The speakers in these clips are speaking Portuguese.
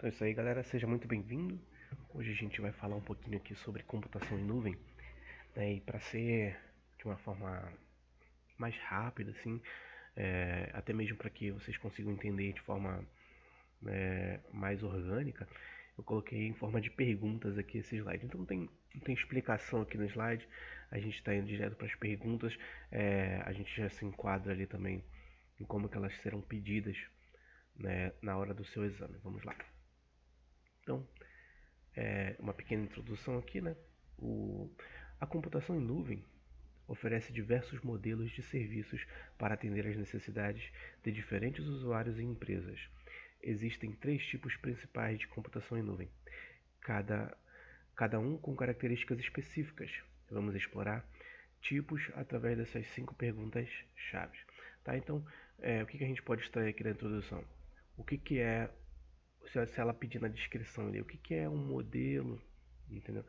Então é isso aí, galera. Seja muito bem-vindo. Hoje a gente vai falar um pouquinho aqui sobre computação em nuvem, né? E para ser de uma forma mais rápida, assim, até mesmo para que vocês consigam entender de forma mais orgânica, eu coloquei em forma de perguntas aqui esse slide. Então não tem explicação aqui no slide. A gente está indo direto para as perguntas. A gente já se enquadra ali também em como que elas serão pedidas, né, na hora do seu exame. Vamos lá. Então, uma pequena introdução aqui, né? A computação em nuvem oferece diversos modelos de serviços para atender às necessidades de diferentes usuários e empresas. Existem três tipos principais de computação em nuvem, cada um com características específicas. Vamos explorar tipos através dessas 5 perguntas-chave. Tá? Então, o que a gente pode extrair aqui da introdução? O que é, se ela pedir na descrição ali, o que é um modelo, entendeu?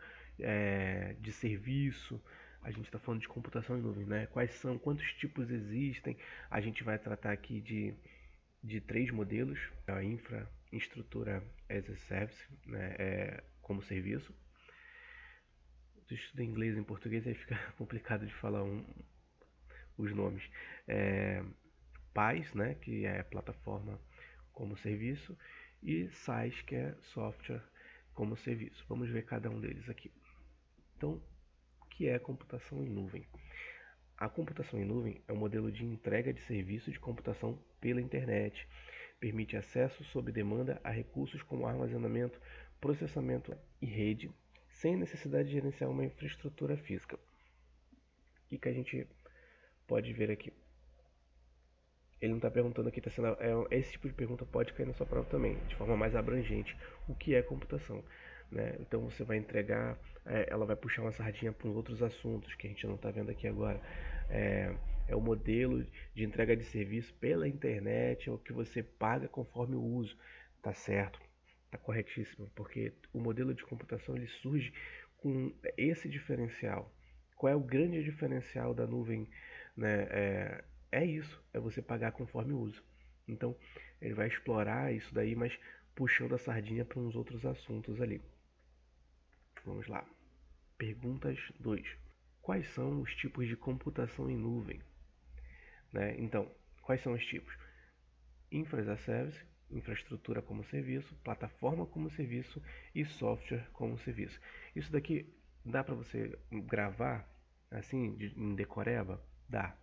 De serviço. A gente está falando de computação em nuvem, né? Quais são, quantos tipos existem? A gente vai tratar aqui de 3 modelos: a infraestrutura as a service, né? Como serviço. Tu estuda inglês em português, aí fica complicado de falar os nomes. PaaS, né? Que é plataforma como serviço, e SaaS, que é software como serviço. Vamos ver cada um deles aqui. Então, o que é computação em nuvem? A computação em nuvem é um modelo de entrega de serviço de computação pela internet. Permite acesso sob demanda a recursos como armazenamento, processamento e rede, sem necessidade de gerenciar uma infraestrutura física. O que a gente pode ver aqui? Ele não está perguntando aqui, esse tipo de pergunta pode cair na sua prova também, de forma mais abrangente. O que é computação? Né? Então você vai entregar, ela vai puxar uma sardinha para outros assuntos que a gente não está vendo aqui agora. É o modelo de entrega de serviço pela internet, é o que você paga conforme o uso. Tá certo, tá corretíssimo, porque o modelo de computação ele surge com esse diferencial. Qual é o grande diferencial da nuvem, né? É isso, é você pagar conforme o uso. Então, ele vai explorar isso daí, mas puxando a sardinha para uns outros assuntos ali. Vamos lá. Perguntas 2. Quais são os tipos de computação em nuvem? Né? Então, quais são os tipos? Infra as a Service, infraestrutura como serviço, plataforma como serviço e software como serviço. Isso daqui dá para você gravar assim em decoreba? Dá.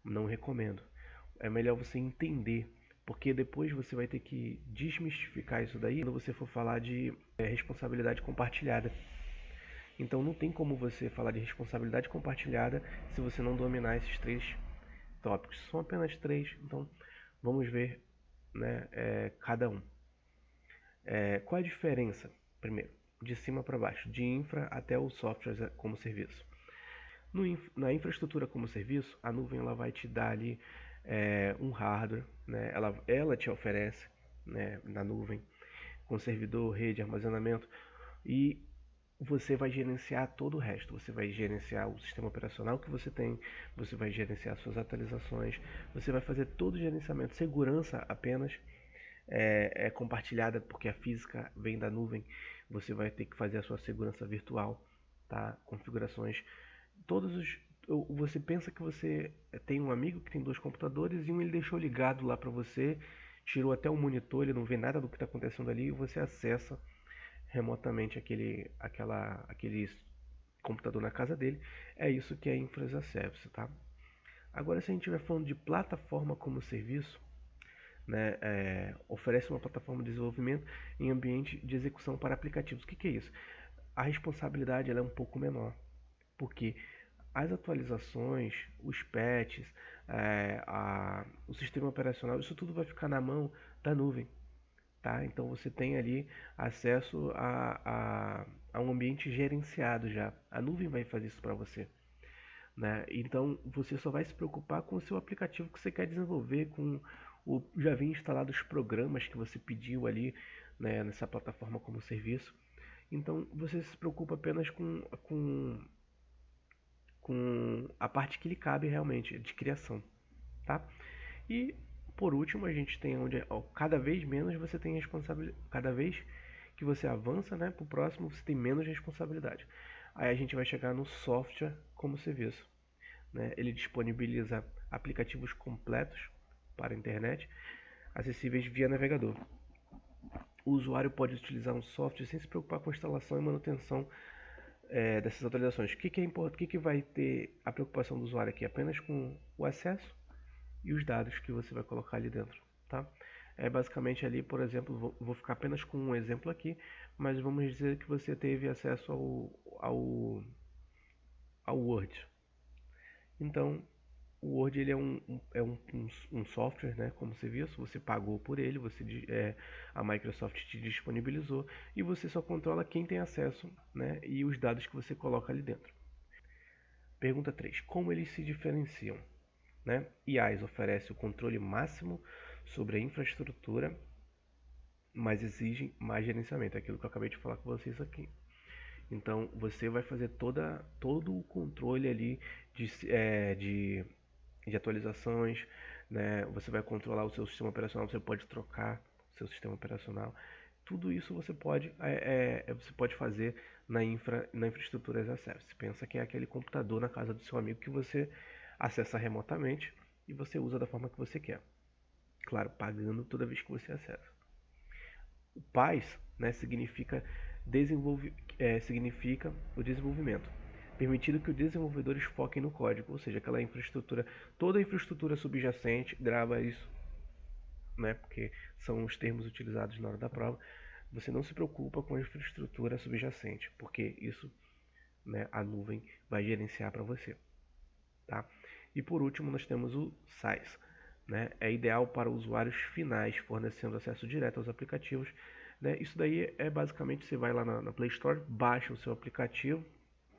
Não recomendo. É melhor você entender, porque depois você vai ter que desmistificar isso daí quando você for falar de responsabilidade compartilhada. Então não tem como você falar de responsabilidade compartilhada se você não dominar esses 3 tópicos. São apenas 3, então vamos ver, né, cada um. Qual a diferença? Primeiro, de cima para baixo, de infra até o software como serviço. Na infraestrutura como serviço, a nuvem ela vai te dar ali um hardware, né? Ela te oferece, né, na nuvem, com servidor, rede, armazenamento, e você vai gerenciar todo o resto. Você vai gerenciar o sistema operacional que você tem, você vai gerenciar suas atualizações, você vai fazer todo o gerenciamento. Segurança apenas é compartilhada, porque a física vem da nuvem. Você vai ter que fazer a sua segurança virtual, tá? Configurações todos os você pensa que você tem um amigo que tem 2 computadores e um ele deixou ligado lá para você, tirou até o monitor, ele não vê nada do que está acontecendo ali e você acessa remotamente aquele computador na casa dele. É isso que é Infra as a Service, tá? Agora, se a gente estiver falando de plataforma como serviço, né, oferece uma plataforma de desenvolvimento em ambiente de execução para aplicativos. O que é isso? A responsabilidade ela é um pouco menor, porque as atualizações, os patches, o sistema operacional, isso tudo vai ficar na mão da nuvem. Tá? Então você tem ali acesso a um ambiente gerenciado já. A nuvem vai fazer isso para você. Né? Então você só vai se preocupar com o seu aplicativo que você quer desenvolver, com já vem instalado os programas que você pediu ali, né, nessa plataforma como serviço. Então você se preocupa apenas com a parte que lhe cabe realmente, de criação. Tá? E Por último, a gente tem onde cada vez menos você tem responsabilidade, cada vez que você avança, né, para o próximo, você tem menos responsabilidade. Aí a gente vai chegar no software como serviço, né? Ele disponibiliza aplicativos completos para a internet, acessíveis via navegador. O usuário pode utilizar um software sem se preocupar com a instalação e manutenção dessas atualizações. O que, que é importante? O que, que vai ter a preocupação do usuário aqui? Apenas com o acesso e os dados que você vai colocar ali dentro, tá? Basicamente ali, por exemplo, vou ficar apenas com um exemplo aqui, mas vamos dizer que você teve acesso ao Word. Então, o Word ele é um software, né, como serviço, você pagou por ele, a Microsoft te disponibilizou e você só controla quem tem acesso, né, e os dados que você coloca ali dentro. Pergunta 3. Como eles se diferenciam? Né? IaaS oferece o controle máximo sobre a infraestrutura, mas exigem mais gerenciamento, é aquilo que eu acabei de falar com vocês aqui. Então, você vai fazer todo o controle ali de atualizações, né? Você vai controlar o seu sistema operacional, você pode trocar o seu sistema operacional. Tudo isso você pode fazer na infraestrutura as a service. Pensa que é aquele computador na casa do seu amigo que você acessa remotamente e você usa da forma que você quer. Claro, pagando toda vez que você acessa. O PaaS, né, significa o desenvolvimento, permitindo que os desenvolvedores foquem no código, ou seja, aquela infraestrutura, toda a infraestrutura subjacente, grava isso, né, porque são os termos utilizados na hora da prova. Você não se preocupa com a infraestrutura subjacente, porque isso, né, a nuvem vai gerenciar para você, tá? E por último, nós temos o SaaS, né? É ideal para usuários finais, fornecendo acesso direto aos aplicativos, né? Isso daí é basicamente, você vai lá na Play Store, baixa o seu aplicativo,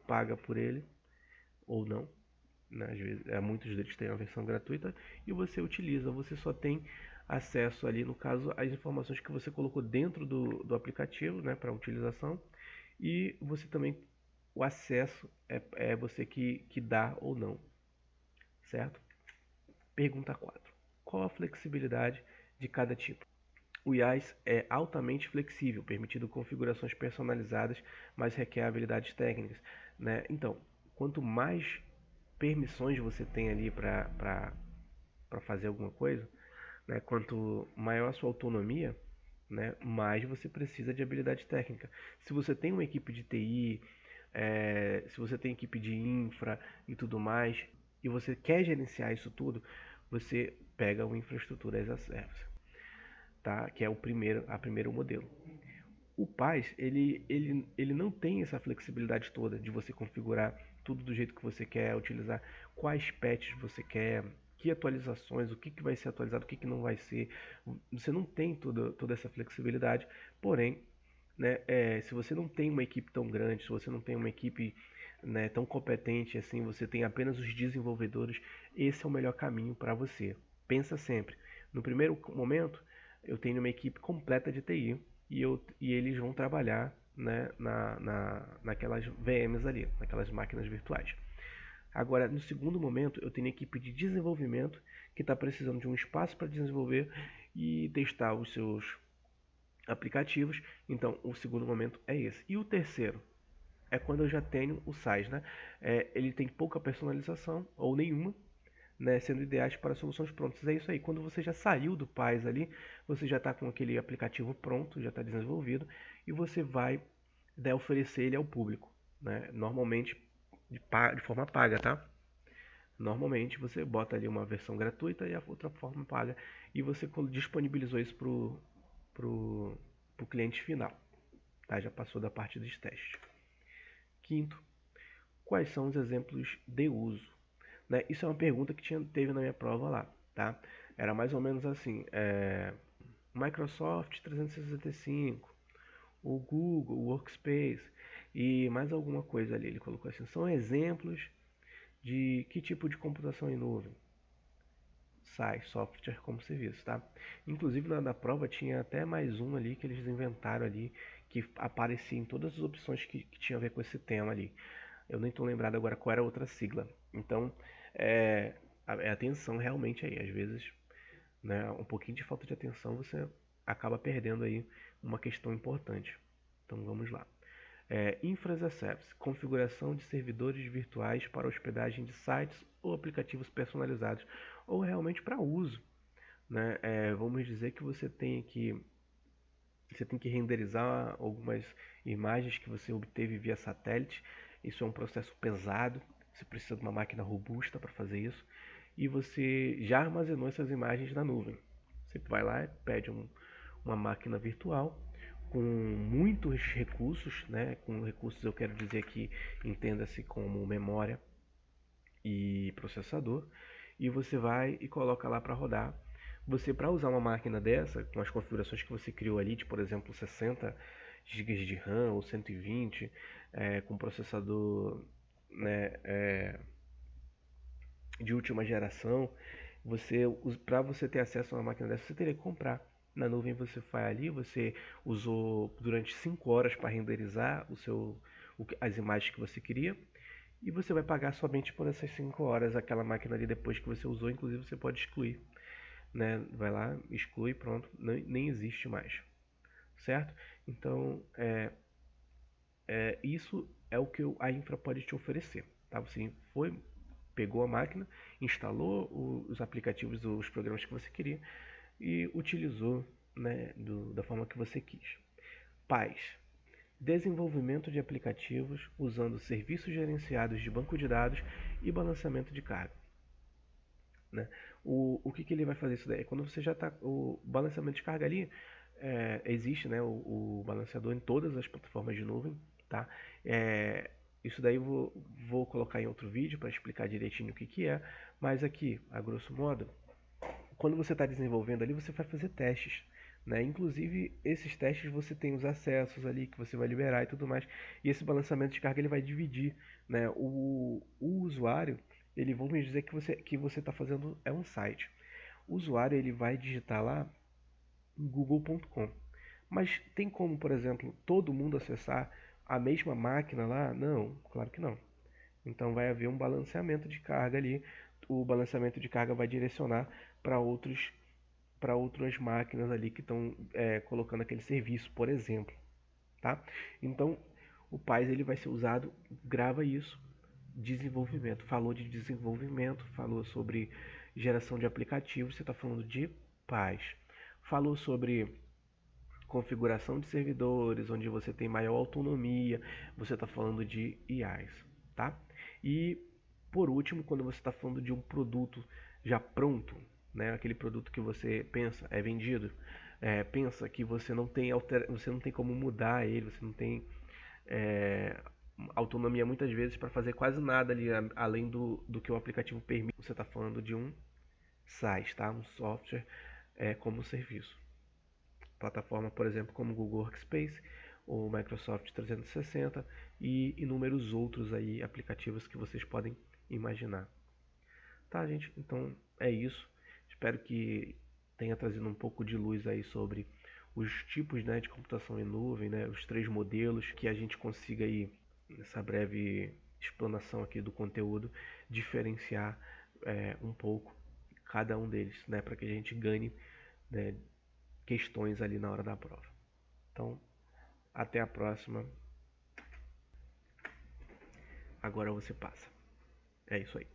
paga por ele ou não, né? Às vezes, muitos deles têm a versão gratuita e você utiliza. Você só tem acesso ali, no caso, às informações que você colocou dentro do aplicativo, né, para utilização, e você também, o acesso é você que dá ou não, certo? Pergunta 4. Qual a flexibilidade de cada tipo? O IaaS é altamente flexível, permitindo configurações personalizadas, mas requer habilidades técnicas, né? Então, quanto mais permissões você tem ali para fazer alguma coisa, né? Quanto maior a sua autonomia, né? Mais você precisa de habilidade técnica. Se você tem uma equipe de TI, se você tem equipe de infra e tudo mais, e você quer gerenciar isso tudo, você pega o infraestrutura as a service, tá? Que é primeiro modelo. O PaaS, ele não tem essa flexibilidade toda de você configurar tudo do jeito que você quer, utilizar quais patches você quer, que atualizações, o que vai ser atualizado, o que não vai ser. Você não tem toda essa flexibilidade, porém, né, se você não tem uma equipe tão grande, se você não tem uma equipe, né, tão competente assim, você tem apenas os desenvolvedores, esse é o melhor caminho para você. Pensa sempre, no primeiro momento, eu tenho uma equipe completa de TI e eles vão trabalhar, né, naquelas VMs ali, naquelas máquinas virtuais. Agora, no segundo momento, eu tenho uma equipe de desenvolvimento que está precisando de um espaço para desenvolver e testar os seus aplicativos. Então, o segundo momento é esse. E o terceiro é quando eu já tenho o SaaS, né? Ele tem pouca personalização ou nenhuma, né, sendo ideais para soluções prontas. É isso aí. Quando você já saiu do PaaS ali, você já está com aquele aplicativo pronto, já está desenvolvido, e você vai, né, oferecer ele ao público, né? Normalmente de forma paga, tá? Normalmente você bota ali uma versão gratuita e a outra forma paga, e você disponibilizou isso pro cliente final, tá? Já passou da parte dos testes. Quinto, quais são os exemplos de uso? Né? Isso é uma pergunta que teve na minha prova lá, tá? Era mais ou menos assim, Microsoft 365, o Google, o Workspace e mais alguma coisa ali. Ele colocou assim, são exemplos de que tipo de computação em nuvem? SaaS, software como serviço, tá? Inclusive na prova tinha até mais um ali que eles inventaram ali, que aparecia em todas as opções que tinha a ver com esse tema ali. Eu nem estou lembrado agora qual era a outra sigla. Então, atenção realmente aí. Às vezes né? Um pouquinho de falta de atenção, você acaba perdendo aí uma questão importante. Então vamos lá. Infra as a Service, configuração de servidores virtuais para hospedagem de sites ou aplicativos personalizados, ou realmente para uso, né? Vamos dizer que você tem que renderizar algumas imagens que você obteve via satélite. Isso é um processo pesado, você precisa de uma máquina robusta para fazer isso, e você já armazenou essas imagens na nuvem. Você vai lá e pede uma máquina virtual com muitos recursos, né? Com recursos eu quero dizer que entenda-se como memória e processador, e você vai e coloca lá para rodar. Você, para usar uma máquina dessa, com as configurações que você criou ali, de, por exemplo, 60 GB de RAM ou 120, com processador, né, de última geração, para você ter acesso a uma máquina dessa, você teria que comprar. Na nuvem você vai ali, você usou durante 5 horas para renderizar as imagens que você queria, e você vai pagar somente por essas 5 horas aquela máquina ali depois que você usou. Inclusive você pode excluir, né? Vai lá, exclui, pronto, nem existe mais, certo? Então isso é o que a infra pode te oferecer, tá? Você pegou a máquina, instalou os aplicativos, os programas que você queria e utilizou, né, da forma que você quis. Paz. Desenvolvimento de aplicativos usando serviços gerenciados de banco de dados e balanceamento de carga, né? O que ele vai fazer isso daí? Quando você já está... O balanceamento de carga ali, existe, né, o balanceador em todas as plataformas de nuvem, tá? Isso daí eu vou colocar em outro vídeo para explicar direitinho o que é, mas aqui, a grosso modo, quando você está desenvolvendo ali, você vai fazer testes, né? Inclusive, esses testes você tem os acessos ali que você vai liberar e tudo mais. E esse balanceamento de carga ele vai dividir, né? O usuário, ele vamos dizer que você está fazendo um site. O usuário ele vai digitar lá google.com. Mas tem como, por exemplo, todo mundo acessar a mesma máquina lá? Não, claro que não. Então vai haver um balanceamento de carga ali. O balanceamento de carga vai direcionar para outras máquinas ali que estão colocando aquele serviço, por exemplo, tá? Então o PaaS ele vai ser usado, grava isso, desenvolvimento. Falou de desenvolvimento, falou sobre geração de aplicativos, você está falando de PaaS. Falou sobre configuração de servidores, onde você tem maior autonomia, você está falando de IaaS, tá? E por último, quando você está falando de um produto já pronto, né, aquele produto que você pensa é vendido, pensa que você não tem como mudar ele, você não tem é, autonomia muitas vezes para fazer quase nada ali além do que o aplicativo permite. Você está falando de um SaaS, tá? Um software como serviço. Plataforma, por exemplo, como Google Workspace, ou Microsoft 360 e inúmeros outros aí aplicativos que vocês podem imaginar. Tá, gente? Então é isso. Espero que tenha trazido um pouco de luz aí sobre os tipos, né, de computação em nuvem, né, os 3 modelos, que a gente consiga aí, nessa breve explanação aqui do conteúdo, diferenciar um pouco cada um deles, né, para que a gente ganhe, né, questões ali na hora da prova. Então, até a próxima. Agora você passa. É isso aí.